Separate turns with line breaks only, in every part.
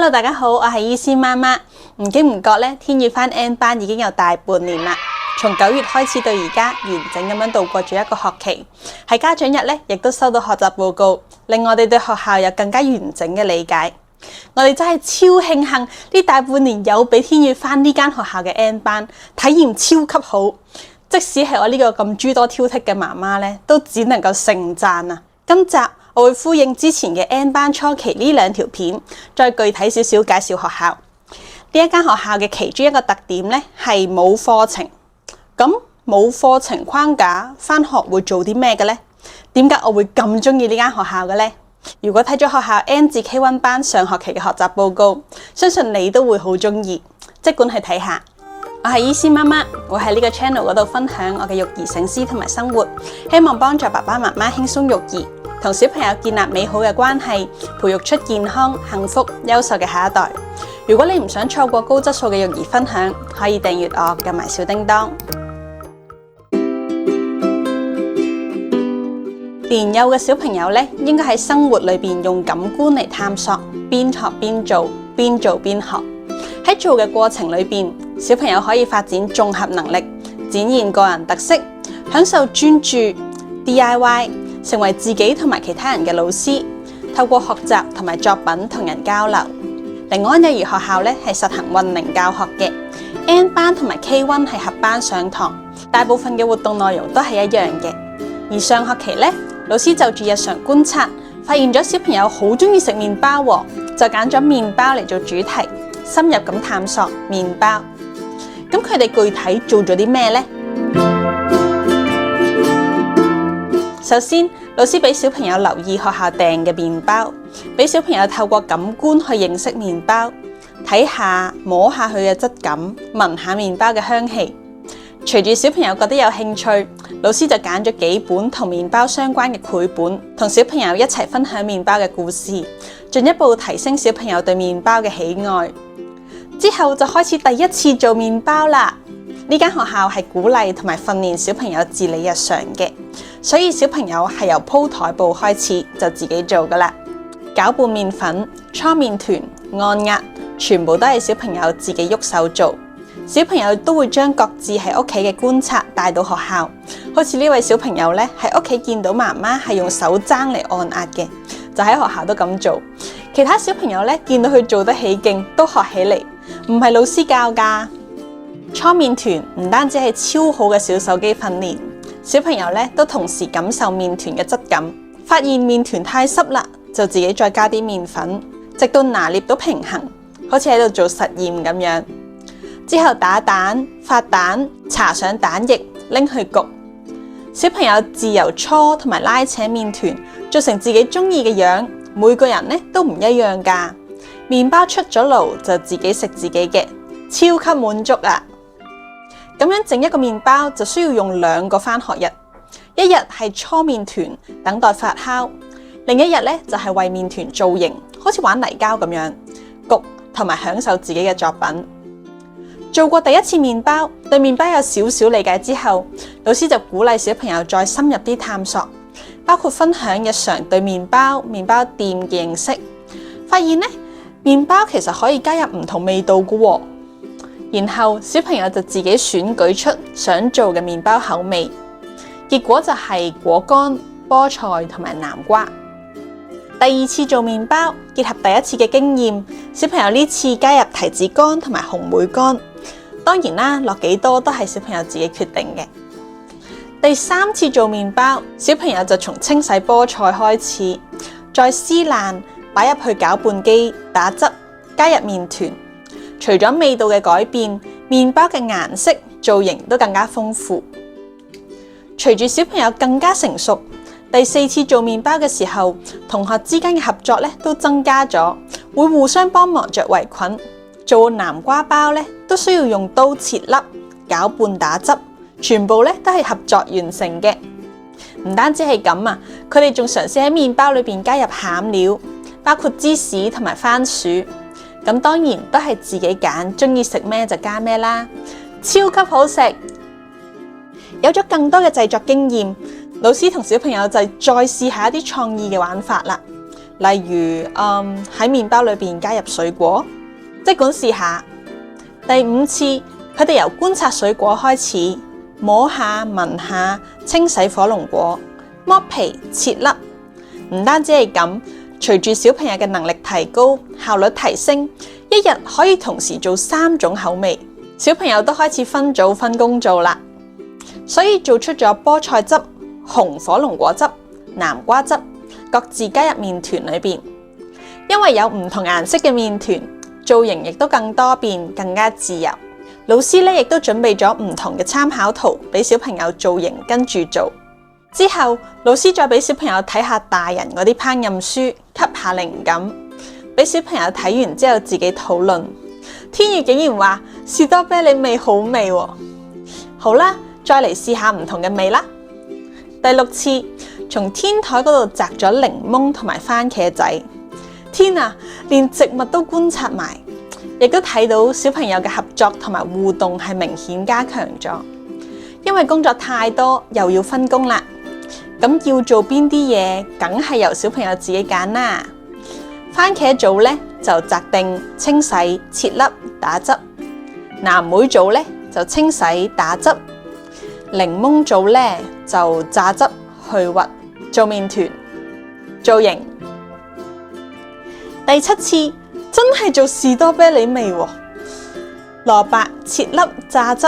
Hello， 大家好，我係伊思媽媽。唔經唔覺咧，天宇返 N 班已經有大半年啦。從9月開始到而家，完整咁樣度過咗一個學期。喺家長日咧，亦都收到學習報告，令我哋對學校有更加完整嘅理解。我哋真係超慶幸呢大半年有俾天宇返呢間學校嘅 N 班，體驗超級好。即使係我呢個咁諸多挑剔嘅媽媽咧，都只能夠盛讚啊！今集我會呼應之前嘅 N 班初期呢2條片，再具體少少介紹學校。呢一間學校嘅其中一個特點咧係冇課程。咁冇課程框架，返學會做啲咩嘅呢？點解我會咁中意呢間學校嘅呢？如果睇咗學校 N 至 K1 班上學期嘅學習報告，相信你都會好中意。即管去睇下。我係伊思媽媽，我喺呢個 channel 嗰度分享我嘅育兒醒思同埋生活，希望幫助爸爸媽媽輕鬆育兒，同小朋友建立美好嘅關係，培育出健康、幸福、優秀嘅下一代。如果你唔想錯過高質素嘅育兒分享，可以訂閱我，撳埋小叮當。年幼嘅小朋友咧，應該喺生活裏邊用感官嚟探索，邊學邊做，邊做邊學。喺做嘅過程裏邊，小朋友可以發展綜合能力，展現個人特色，享受專注 DIY， 成為自己同埋其他人嘅老師，透過學習同埋作品同人交流。寧安幼兒學校咧係實行混齡教學嘅 ，N 班同埋 K1 係合班上堂，大部分嘅活動內容都係一樣嘅。而上學期咧，老師就住日常觀察，發現咗小朋友好中意食麵包喎，就揀咗麵包嚟做主題。深入咁探索麵包，咁佢哋具體做咗啲咩呢？首先，老師俾小朋友留意學校訂嘅麵包，俾小朋友透過感官去認識麵包，睇下摸下佢嘅質感，聞下麵包嘅香氣。隨住小朋友覺得有興趣，老師就揀咗幾本同麵包相關嘅繪本，同小朋友一齊分享麵包嘅故事，進一步提升小朋友對麵包嘅喜愛。之後就開始第一次做麵包啦。呢間學校係鼓勵同埋訓練小朋友自理日常嘅，所以小朋友係由鋪台布開始就自己做噶啦。攪拌麵粉、搓麵團、按壓，全部都係小朋友自己喐手做。小朋友都會將各自喺屋企嘅觀察帶到學校，好似呢位小朋友咧喺屋企見到媽媽係用手踭嚟按壓嘅，就喺學校都咁做。其他小朋友咧見到佢做得起勁，都學起嚟。唔係老師教㗎，搓麵團唔單止係超好嘅小手機訓練，小朋友咧都同時感受麵團嘅質感，發現麵團太濕啦，就自己再加啲麵粉，直到拿捏到平衡，好似喺度做實驗咁樣。之後打蛋、發蛋、搽上蛋液，拎去焗。小朋友自由搓同埋拉扯麵團，做成自己中意嘅樣，每個人咧都唔一樣㗎。麵包出咗爐就自己食自己嘅，超級滿足啊！咁樣整一個麵包就需要用2個返學日，一日係搓麵團等待發酵，另一日咧就係為麵團造型，好似玩泥膠咁樣焗同埋享受自己嘅作品。做過第一次麵包，對麵包有少少理解之後，老師就鼓勵小朋友再深入啲探索，包括分享日常對麵包店嘅認識，發現咧麵包其實可以加入唔同味道嘅喎，然後小朋友就自己選舉出想做嘅麵包口味，結果就係果乾、菠菜同埋南瓜。第2次做麵包，結合第1次嘅經驗，小朋友呢次加入提子乾同埋紅莓乾，當然啦，落幾多都係小朋友自己決定嘅。第3次做麵包，小朋友就從清洗菠菜開始，再撕爛，擺入去攪拌機打汁，加入麵團。除咗味道嘅改變，麵包嘅顏色、造型都更加豐富。隨住小朋友更加成熟，第4次做麵包嘅時候，同學之間嘅合作咧都增加咗，會互相幫忙着圍裙。做南瓜包咧都需要用刀切粒、攪拌打汁，全部咧都係合作完成嘅。唔單止係咁啊，佢哋仲嘗試喺麵包裏邊加入餡料，包括芝士同埋番薯，咁當然都係自己揀，中意食咩就加咩啦，超級好食。有咗更多嘅製作經驗，老師同小朋友就再試下一啲創意嘅玩法啦。例如喺麵包裏邊加入水果，即管試下。第5次，佢哋由觀察水果開始，摸下、聞下、清洗火龍果、剝皮、切粒。唔單止係咁，隨住小朋友嘅能力提高，效率提升，一日可以同時做3種口味，小朋友都開始分組分工做啦。所以做出咗菠菜汁、紅火龍果汁、南瓜汁，各自加入麵團裏邊。因為有唔同顏色嘅麵團，造型亦都更多變，更加自由。老師咧亦都準備咗唔同嘅參考圖俾小朋友造型跟住做。之後老師再俾小朋友睇下大人嗰啲烹飪書，吸下靈感，俾小朋友睇完之後自己討論。天宇竟然話士多啤梨味好味喎。好啦，再嚟試下唔同嘅味啦。第6次，從天台嗰度摘咗檸檬同埋番茄仔。天啊，連植物都觀察埋，亦都睇到小朋友嘅合作同埋互動係明顯加強咗。因為工作太多，又要分工啦，咁要做邊啲嘢，梗係由小朋友自己揀啦。番茄組咧就摘定、清洗、切粒、打汁；藍莓組咧就清洗、打汁；檸檬組咧就榨汁、去核、做麵團、造型。第7次真係做士多啤梨味喎，蘿蔔切粒榨汁，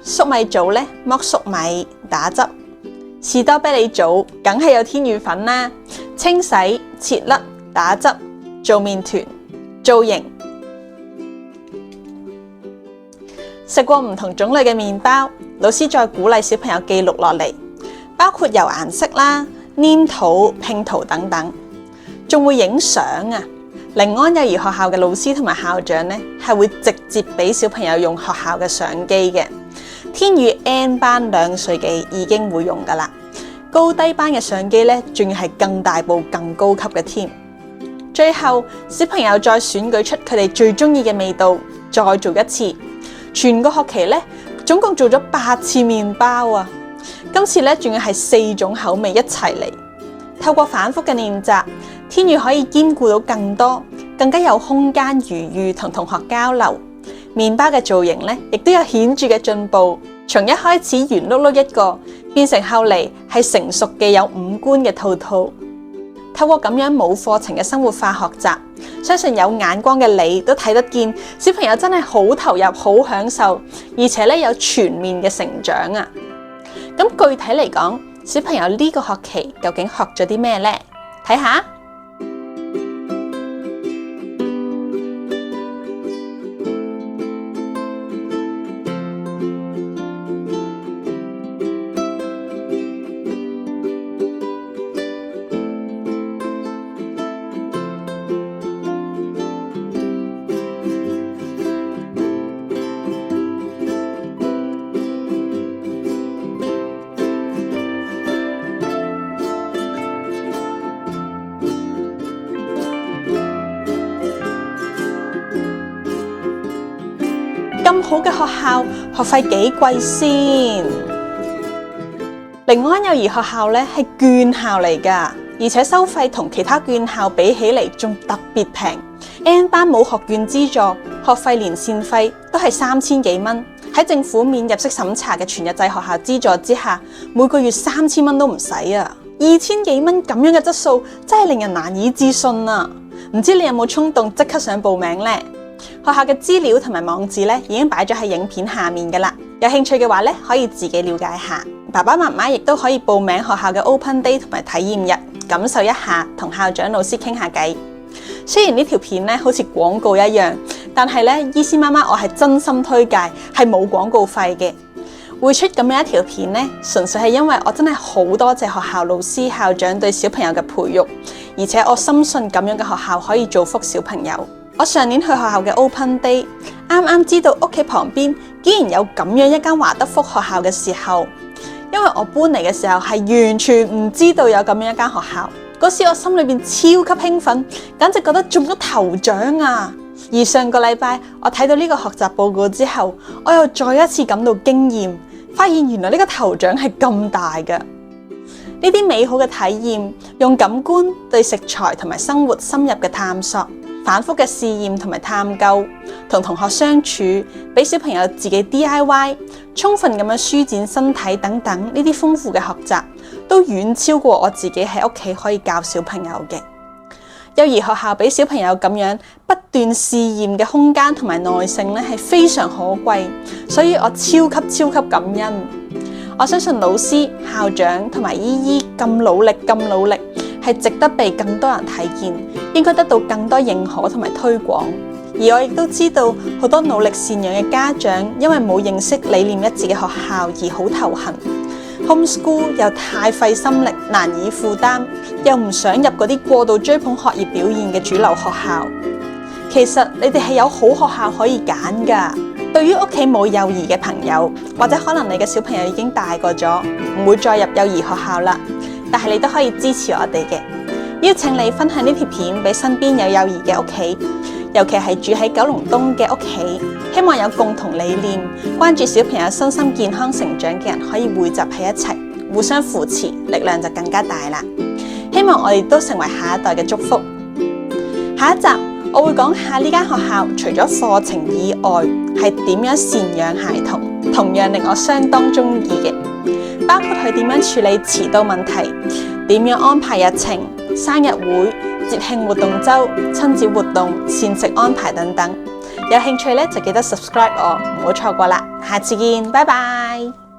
粟米組咧剝粟米打汁，士多啤梨組梗係有天宇粉啦，清洗切粒打汁做麵團造型。食過唔同種類嘅麵包，老師再鼓勵小朋友記錄落嚟，包括油顏色啦、黏土、拼圖等等，仲會影相啊！靈安幼兒學校嘅老師同埋校長呢，係會直接俾小朋友用學校嘅相機嘅。天宇 N 班2歲幾已經會用噶啦，高低班嘅相機呢，仲要係更大部、更高級嘅添。最後，小朋友再選舉出佢哋最中意嘅味道，再做一次。全個學期呢，總共做咗8次麵包啊！今次呢，仲要係4種口味一齊嚟。透過反覆嘅練習，天宇可以兼顧到更多，更加有空間餘裕同同學交流。麵包嘅造型呢，亦都有顯著嘅進步，從一開始圓碌碌一個，變成後嚟係成熟嘅有5官嘅兔兔。透過咁樣冇課程嘅生活化學習，相信有眼光嘅你都睇得見，小朋友真係好投入、好享受，而且咧有全面嘅成長啊！咁具體嚟講，小朋友呢個學期究竟學咗啲咩呢？睇下。咁好嘅學校，學費幾貴先？靈安幼兒學校咧係眷校嚟㗎，而且收費同其他眷校比起嚟仲特別平。N 班冇學券資助，學費連線費都係3000幾蚊。喺政府免入息審查嘅全日制學校資助之下，每個月3000蚊都唔使啊！2000幾蚊咁樣嘅質素，真係令人難以置信啊！唔知你有冇衝動即刻上報名呢？學校嘅資料同埋網址咧已經擺咗喺影片下面㗎啦，有興趣嘅話咧可以自己了解下。爸爸媽媽亦都可以報名學校嘅 Open Day 同埋體驗日，感受一下，同校長老師傾下偈。雖然呢條片咧好似廣告一樣，但係咧伊思媽媽我係真心推介，係冇廣告費嘅。會出咁樣一條片咧，純粹係因為我真係好多謝學校老師校長對小朋友嘅培育，而且我深信咁樣嘅學校可以造福小朋友。我上年去學校嘅 Open Day， 啱啱知道屋企旁邊竟然有咁樣一間華德福學校嘅時候，因為我搬嚟嘅時候係完全唔知道有咁樣一間學校。嗰時我心裏邊超級興奮，簡直覺得中咗頭獎啊！而上個禮拜我睇到呢個學習報告之後，我又再一次感到驚艷，發現原來呢個頭獎係咁大嘅。呢啲美好嘅體驗，用感官對食材同埋生活深入嘅探索，反覆嘅試驗同埋探究，同同學相處，俾小朋友自己 DIY， 充分咁樣舒展身體等等，呢啲豐富嘅學習，都遠超過我自己喺屋企可以教小朋友嘅。幼兒學校俾小朋友咁樣不斷試驗嘅空間同埋耐性咧，係非常可貴，所以我超級感恩。我相信老師、校長同埋姨姨咁努力，係值得被更多人睇見，應該得到更多認可同埋推廣。而我亦都知道好多努力贍養嘅家長，因為冇認識理念一致嘅學校而好頭痕。Homeschool 又太費心力，難以負擔，又唔想入嗰啲過度追捧學業表現嘅主流學校。其實你哋係有好學校可以揀㗎。對於屋企冇幼兒嘅朋友，或者可能你嘅小朋友已經大個咗，唔會再入幼兒學校啦，但係你都可以支持我哋嘅。邀請你分享呢條片俾身邊有幼兒嘅屋企，尤其係住喺九龍東嘅屋企，希望有共同理念、關注小朋友身心健康成長嘅人可以匯集喺一齊，互相扶持，力量就更加大啦。希望我哋都成為下一代嘅祝福。下一集我會講下呢間學校除咗課程以外，係點樣贍養孩童，同樣令我相當中意嘅，包括佢點樣處理遲到問題，點樣安排日程、生日會、節慶活動周、親子活動、膳食安排等等。有興趣咧就記得 subscribe 我，唔好錯過啦。下次見，拜拜。